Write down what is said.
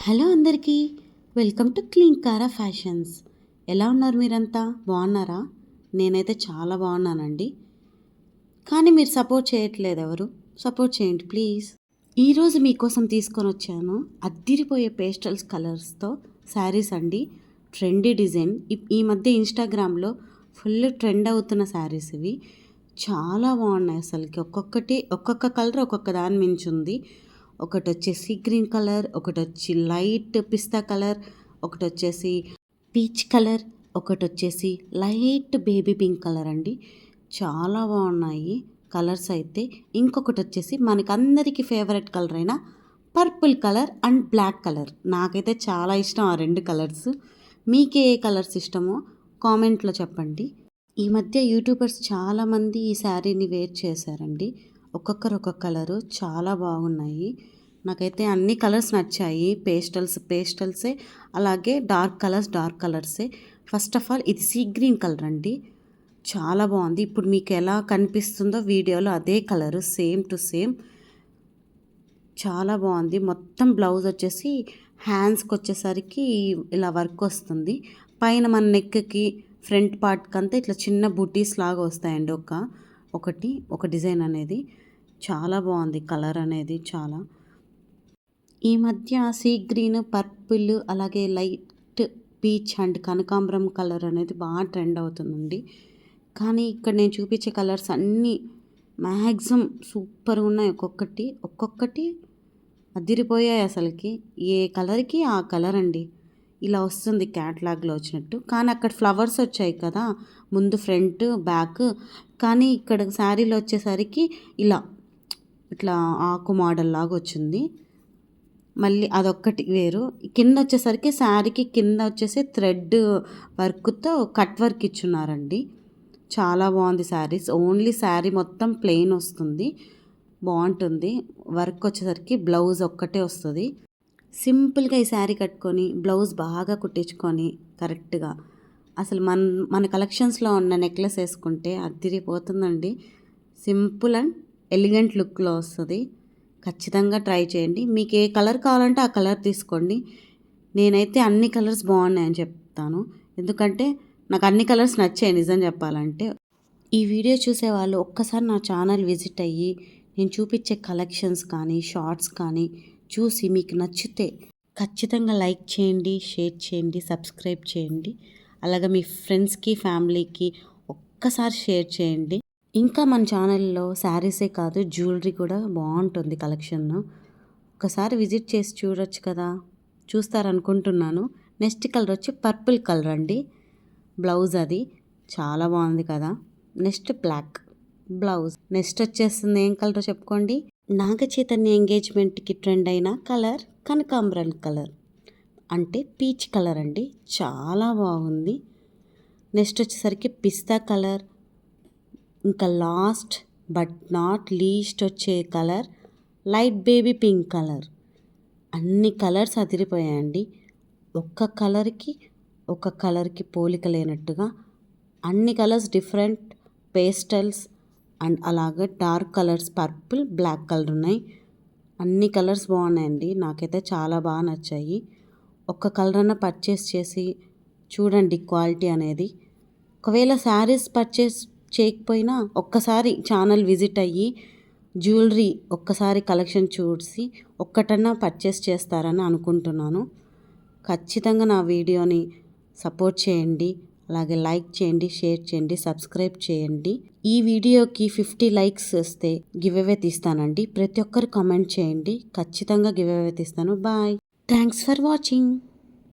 Hello అందరికీ, welcome to క్లీన్కారా fashions. ఎలా ఉన్నారు మీరంతా? బాగున్నారా? నేనైతే చాలా బాగున్నానండి. కానీ మీరు సపోర్ట్ చేయట్లేదు. ఎవరు సపోర్ట్ చేయండి ప్లీజ్. ఈరోజు మీకోసం తీసుకొని వచ్చాను అద్దిరిపోయే పేస్టల్స్ కలర్స్తో శారీస్ అండి. Trendy design. ఈ మధ్య ఇన్స్టాగ్రామ్లో ఫుల్ ట్రెండ్ అవుతున్న శారీస్ ఇవి. చాలా బాగున్నాయి అసలుకి. ఒక్కొక్క కలర్ ఒక్కొక్క దాని మించి ఉంది. ఒకటి వచ్చేసి గ్రీన్ కలర్, ఒకటి వచ్చి లైట్ పిస్తా కలర్, ఒకటి వచ్చేసి పీచ్ కలర్, ఒకటి వచ్చేసి లైట్ బేబీ పింక్ కలర్ అండి. చాలా బాగున్నాయి కలర్స్ అయితే. ఇంకొకటి వచ్చేసి మనకి అందరికీ ఫేవరెట్ కలర్ అయిన purple colour and black colour. నాకైతే చాలా ఇష్టం ఆ రెండు కలర్స్. మీకే ఏ కలర్స్ ఇష్టమో కామెంట్లో చెప్పండి. ఈ మధ్య యూట్యూబర్స్ చాలామంది ఈ శారీని వేర్ చేశారండి. ఒక్కొక్కరు ఒక్కొక్క కలరు చాలా బాగున్నాయి. నాకైతే అన్ని కలర్స్ నచ్చాయి. పేస్టల్సే, అలాగే డార్క్ కలర్సే. ఫస్ట్ ఆఫ్ ఆల్ ఇది సీ గ్రీన్ కలర్ అండి. చాలా బాగుంది. ఇప్పుడు మీకు ఎలా కనిపిస్తుందో వీడియోలో అదే కలరు, సేమ్ టు సేమ్. చాలా బాగుంది. మొత్తం బ్లౌజ్ వచ్చేసి హ్యాండ్స్కి వచ్చేసరికి ఇలా వర్క్ వస్తుంది. పైన మన నెక్కి ఫ్రంట్ పార్ట్కి అంతా ఇట్లా చిన్న బుటీస్ లాగా వస్తాయండి. ఒక డిజైన్ అనేది చాలా బాగుంది. కలర్ అనేది చాలా. ఈ మధ్య సీ గ్రీన్, పర్పుల్, అలాగే లైట్ పీచ్ అండ్ కనకాంబరం కలర్ అనేది బాగా ట్రెండ్ అవుతుందండి. కానీ ఇక్కడ నేను చూపించే కలర్స్ అన్నీ మ్యాక్సిమం సూపర్గా ఉన్నాయి. ఒక్కొక్కటి అదిరిపోయాయి అసలుకి. ఏ కలర్కి ఆ కలర్ అండి. ఇలా వస్తుంది క్యాట్లాగ్లో వచ్చినట్టు. కానీ అక్కడ ఫ్లవర్స్ వచ్చాయి కదా ముందు, ఫ్రంట్, బ్యాక్. కానీ ఇక్కడ శారీలో వచ్చేసరికి ఇట్లా ఆకు మోడల్ లాగా వచ్చింది. మళ్ళీ అదొక్కటి వేరు. కింద వచ్చేసరికి శారీకి కింద వచ్చేసి థ్రెడ్ వర్క్తో కట్ వర్క్ ఇచ్చున్నారండి. చాలా బాగుంది శారీస్. ఓన్లీ శారీ మొత్తం ప్లెయిన్ వస్తుంది, బాగుంటుంది. వర్క్ వచ్చేసరికి బ్లౌజ్ ఒక్కటే వస్తుంది. సింపుల్గా ఈ శారీ కట్టుకొని బ్లౌజ్ బాగా కుట్టించుకొని కరెక్ట్గా అసలు మన కలెక్షన్స్లో ఉన్న నెక్లెస్ వేసుకుంటే అదిరిపోతుందండి. సింపుల్ అండ్ ఎలిగెంట్ లుక్లో వస్తుంది. ఖచ్చితంగా ట్రై చేయండి. మీకు ఏ కలర్ కావాలంటే ఆ కలర్ తీసుకోండి. నేనైతే అన్ని కలర్స్ బాగున్నాయని చెప్తాను, ఎందుకంటే నాకు అన్ని కలర్స్ నచ్చాయి నిజం చెప్పాలంటే. ఈ వీడియో చూసే వాళ్ళు ఒక్కసారి నా ఛానల్ విజిట్ అయ్యి నేను చూపించే కలెక్షన్స్ కానీ షార్ట్స్ కానీ చూసి మీకు నచ్చితే ఖచ్చితంగా లైక్ చేయండి, షేర్ చేయండి, సబ్స్క్రైబ్ చేయండి. అలాగే మీ ఫ్రెండ్స్కి, ఫ్యామిలీకి ఒక్కసారి షేర్ చేయండి. ఇంకా మన ఛానల్లో శారీసే కాదు, జ్యువెలరీ కూడా బాగుంటుంది కలెక్షన్. ఒకసారి విజిట్ చేసి చూడొచ్చు కదా. చూస్తారనుకుంటున్నాను. నెక్స్ట్ కలర్ వచ్చి పర్పుల్ కలర్ అండి. బ్లౌజ్ అది చాలా బాగుంది కదా. Next black blouse. నెక్స్ట్ వచ్చేస్తుంది ఏం కలర్ చెప్పుకోండి. నాగ చైతన్య ఎంగేజ్మెంట్కి ట్రెండ్ అయిన కలర్ కనకాంబరం కలర్, అంటే పీచ్ కలర్ అండి. చాలా బాగుంది. నెక్స్ట్ వచ్చేసరికి పిస్తా కలర్. ఇంకా లాస్ట్ బట్ నాట్ లీస్ట్ వచ్చే colour light baby pink colour. అన్ని కలర్స్ అదిరిపోయాయండి. ఒక్క కలర్కి పోలిక లేనట్టుగా అన్ని కలర్స్ డిఫరెంట్ పేస్టల్స్ అండ్ అలాగే dark colours, purple, black colour ఉన్నాయి. అన్ని కలర్స్ బాగున్నాయండి. నాకైతే చాలా బాగా నచ్చాయి. ఒక్క కలర్ అన్న పర్చేస్ చేసి చూడండి క్వాలిటీ అనేది. ఒకవేళ శారీస్ పర్చేస్ చేయకపోయినా ఒక్కసారి ఛానల్ విజిట్ అయ్యి జ్యువెలరీ ఒక్కసారి కలెక్షన్ చూసి ఒక్కటన్నా పర్చేస్ చేస్తారని అనుకుంటున్నాను. ఖచ్చితంగా నా వీడియోని సపోర్ట్ చేయండి. అలాగే లైక్ చేయండి, షేర్ చేయండి, సబ్స్క్రైబ్ చేయండి. ఈ వీడియోకి 50 లైక్స్ వస్తే గివ్ అవే తీస్తానండి. ప్రతి ఒక్కరు కామెంట్ చేయండి, ఖచ్చితంగా గివ్ అవే తీస్తాను. బాయ్. Thanks for watching.